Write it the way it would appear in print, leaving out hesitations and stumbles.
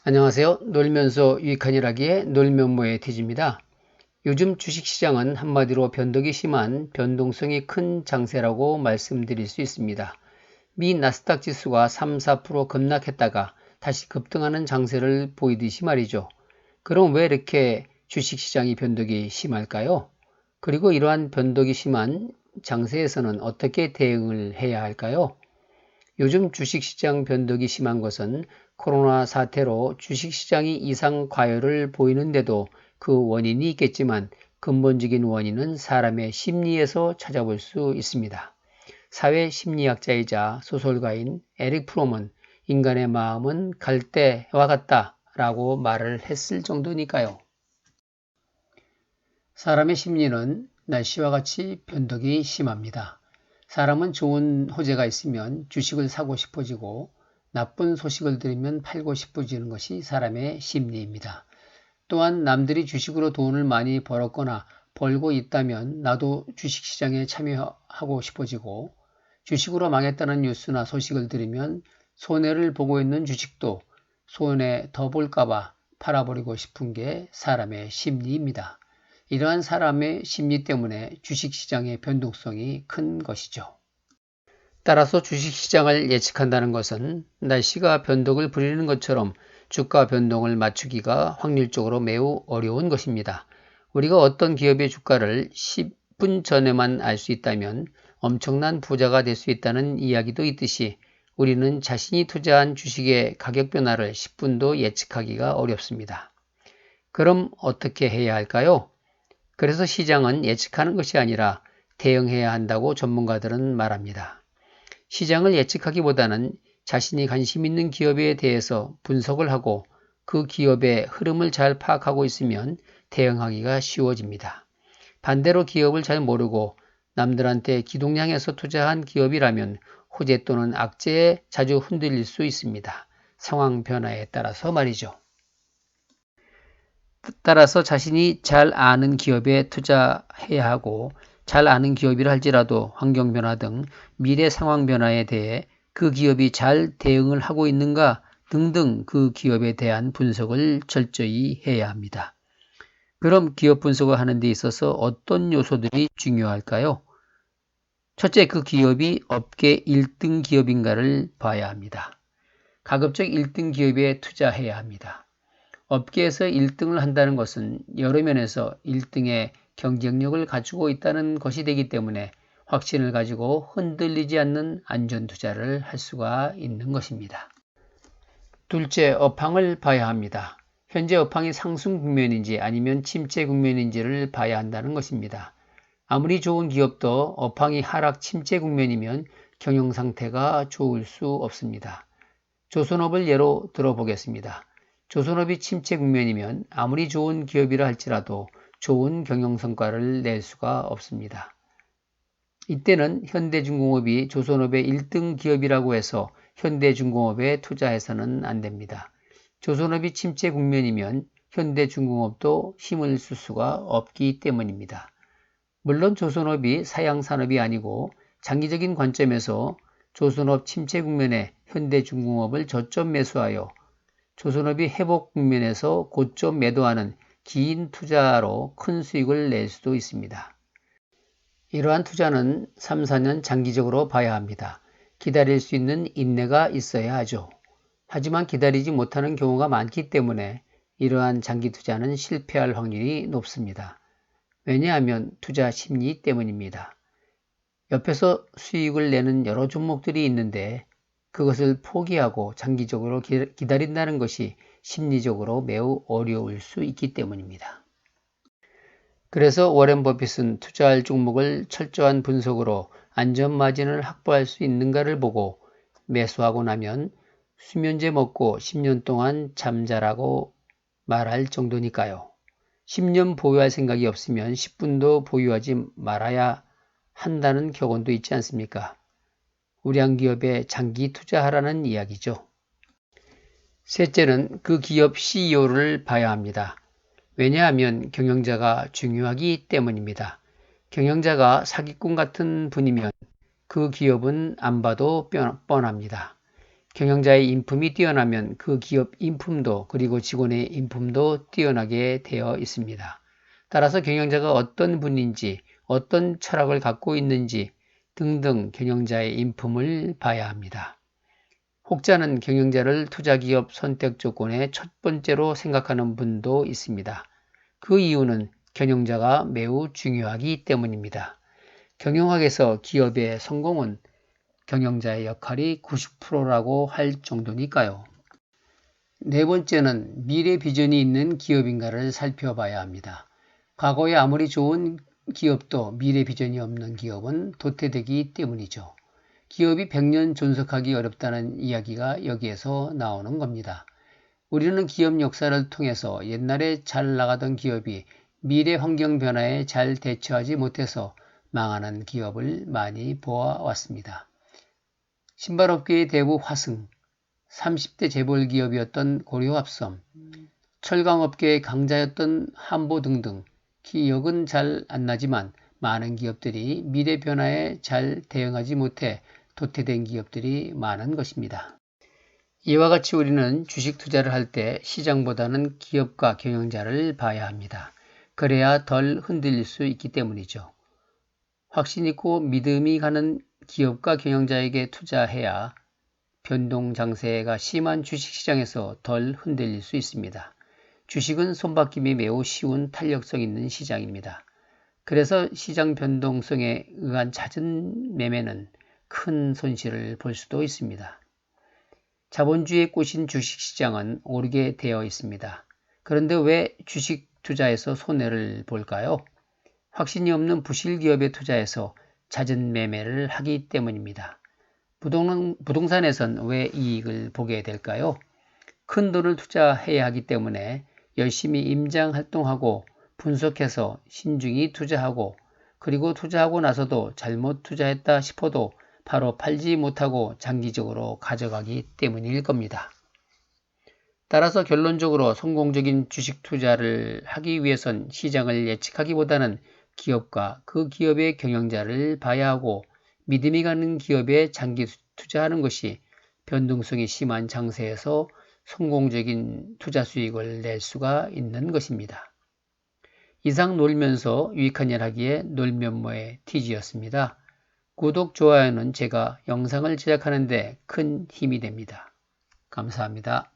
안녕하세요. 놀면서 유익한 일하기의 놀면모의 티지입니다. 요즘 주식시장은 한마디로 변덕이 심한 변동성이 큰 장세라고 말씀드릴 수 있습니다. 미 나스닥 지수가 3, 4% 급락했다가 다시 급등하는 장세를 보이듯이 말이죠. 그럼 왜 이렇게 주식시장이 변덕이 심할까요? 그리고 이러한 변덕이 심한 장세에서는 어떻게 대응을 해야 할까요? 요즘 주식시장 변덕이 심한 것은 코로나 사태로 주식시장이 이상 과열을 보이는데도 그 원인이 있겠지만 근본적인 원인은 사람의 심리에서 찾아볼 수 있습니다. 사회심리학자이자 소설가인 에릭 프롬은 인간의 마음은 갈대와 같다 라고 말을 했을 정도니까요. 사람의 심리는 날씨와 같이 변덕이 심합니다. 사람은 좋은 호재가 있으면 주식을 사고 싶어지고 나쁜 소식을 들으면 팔고 싶어지는 것이 사람의 심리입니다. 또한 남들이 주식으로 돈을 많이 벌었거나 벌고 있다면 나도 주식시장에 참여하고 싶어지고 주식으로 망했다는 뉴스나 소식을 들으면 손해를 보고 있는 주식도 손해 더 볼까봐 팔아버리고 싶은 게 사람의 심리입니다. 이러한 사람의 심리 때문에 주식시장의 변동성이 큰 것이죠. 따라서 주식시장을 예측한다는 것은 날씨가 변동을 부리는 것처럼 주가 변동을 맞추기가 확률적으로 매우 어려운 것입니다. 우리가 어떤 기업의 주가를 10분 전에만 알 수 있다면 엄청난 부자가 될 수 있다는 이야기도 있듯이 우리는 자신이 투자한 주식의 가격 변화를 10분도 예측하기가 어렵습니다. 그럼 어떻게 해야 할까요? 그래서 시장은 예측하는 것이 아니라 대응해야 한다고 전문가들은 말합니다. 시장을 예측하기보다는 자신이 관심 있는 기업에 대해서 분석을 하고 그 기업의 흐름을 잘 파악하고 있으면 대응하기가 쉬워집니다. 반대로 기업을 잘 모르고 남들한테 기동량에서 투자한 기업이라면 호재 또는 악재에 자주 흔들릴 수 있습니다. 상황 변화에 따라서 말이죠. 따라서 자신이 잘 아는 기업에 투자해야 하고 잘 아는 기업이라 할지라도 환경 변화 등 미래 상황 변화에 대해 그 기업이 잘 대응을 하고 있는가 등등 그 기업에 대한 분석을 철저히 해야 합니다. 그럼 기업 분석을 하는 데 있어서 어떤 요소들이 중요할까요? 첫째, 그 기업이 업계 1등 기업인가를 봐야 합니다. 가급적 1등 기업에 투자해야 합니다. 업계에서 1등을 한다는 것은 여러 면에서 1등의 경쟁력을 갖추고 있다는 것이 되기 때문에 확신을 가지고 흔들리지 않는 안전투자를 할 수가 있는 것입니다. 둘째, 업황을 봐야 합니다. 현재 업황이 상승 국면인지 아니면 침체 국면인지를 봐야 한다는 것입니다. 아무리 좋은 기업도 업황이 하락 침체 국면이면 경영 상태가 좋을 수 없습니다. 조선업을 예로 들어보겠습니다. 조선업이 침체 국면이면 아무리 좋은 기업이라 할지라도 좋은 경영성과를 낼 수가 없습니다. 이때는 현대중공업이 조선업의 1등 기업이라고 해서 현대중공업에 투자해서는 안 됩니다. 조선업이 침체 국면이면 현대중공업도 힘을 쓸 수가 없기 때문입니다. 물론 조선업이 사양산업이 아니고 장기적인 관점에서 조선업 침체 국면에 현대중공업을 저점 매수하여 조선업이 회복 국면에서 고점 매도하는 긴 투자로 큰 수익을 낼 수도 있습니다. 이러한 투자는 3, 4년 장기적으로 봐야 합니다. 기다릴 수 있는 인내가 있어야 하죠. 하지만 기다리지 못하는 경우가 많기 때문에 이러한 장기 투자는 실패할 확률이 높습니다. 왜냐하면 투자 심리 때문입니다. 옆에서 수익을 내는 여러 종목들이 있는데 그것을 포기하고 장기적으로 기다린다는 것이 심리적으로 매우 어려울 수 있기 때문입니다. 그래서 워렌 버핏은 투자할 종목을 철저한 분석으로 안전마진을 확보할 수 있는가를 보고 매수하고 나면 수면제 먹고 10년 동안 잠자라고 말할 정도니까요. 10년 보유할 생각이 없으면 10분도 보유하지 말아야 한다는 격언도 있지 않습니까? 우량기업에 장기 투자하라는 이야기죠. 셋째는 그 기업 CEO를 봐야 합니다. 왜냐하면 경영자가 중요하기 때문입니다. 경영자가 사기꾼 같은 분이면 그 기업은 안 봐도 뻔합니다. 경영자의 인품이 뛰어나면 그 기업 인품도 그리고 직원의 인품도 뛰어나게 되어 있습니다. 따라서 경영자가 어떤 분인지, 어떤 철학을 갖고 있는지 등등 경영자의 인품을 봐야 합니다. 혹자는 경영자를 투자기업 선택 조건의 첫 번째로 생각하는 분도 있습니다. 그 이유는 경영자가 매우 중요하기 때문입니다. 경영학에서 기업의 성공은 경영자의 역할이 90%라고 할 정도니까요. 네 번째는 미래 비전이 있는 기업인가를 살펴봐야 합니다. 과거에 아무리 좋은 기업도 미래 비전이 없는 기업은 도태되기 때문이죠. 기업이 100년 존속하기 어렵다는 이야기가 여기에서 나오는 겁니다. 우리는 기업 역사를 통해서 옛날에 잘 나가던 기업이 미래 환경 변화에 잘 대처하지 못해서 망하는 기업을 많이 보아왔습니다. 신발업계의 대부 화승, 30대 재벌 기업이었던 고려합섬, 철강업계의 강자였던 한보 등등 기억은 잘 안 나지만 많은 기업들이 미래 변화에 잘 대응하지 못해 도태된 기업들이 많은 것입니다. 이와 같이 우리는 주식 투자를 할 때 시장보다는 기업과 경영자를 봐야 합니다. 그래야 덜 흔들릴 수 있기 때문이죠. 확신 있고 믿음이 가는 기업과 경영자에게 투자해야 변동 장세가 심한 주식시장에서 덜 흔들릴 수 있습니다. 주식은 손바뀜이 매우 쉬운 탄력성 있는 시장입니다. 그래서 시장 변동성에 의한 잦은 매매는 큰 손실을 볼 수도 있습니다. 자본주의에 꼬신 주식시장은 오르게 되어 있습니다. 그런데 왜 주식 투자에서 손해를 볼까요? 확신이 없는 부실기업에 투자해서 잦은 매매를 하기 때문입니다. 부동산에선 왜 이익을 보게 될까요? 큰 돈을 투자해야 하기 때문에 열심히 임장 활동하고 분석해서 신중히 투자하고 그리고 투자하고 나서도 잘못 투자했다 싶어도 바로 팔지 못하고 장기적으로 가져가기 때문일 겁니다. 따라서 결론적으로 성공적인 주식 투자를 하기 위해선 시장을 예측하기보다는 기업과 그 기업의 경영자를 봐야 하고 믿음이 가는 기업에 장기 투자하는 것이 변동성이 심한 장세에서 성공적인 투자 수익을 낼 수가 있는 것입니다. 이상 놀면서 유익한 일 하기에 놀면뭐의 TG였습니다. 구독, 좋아요는 제가 영상을 제작하는 데 큰 힘이 됩니다. 감사합니다.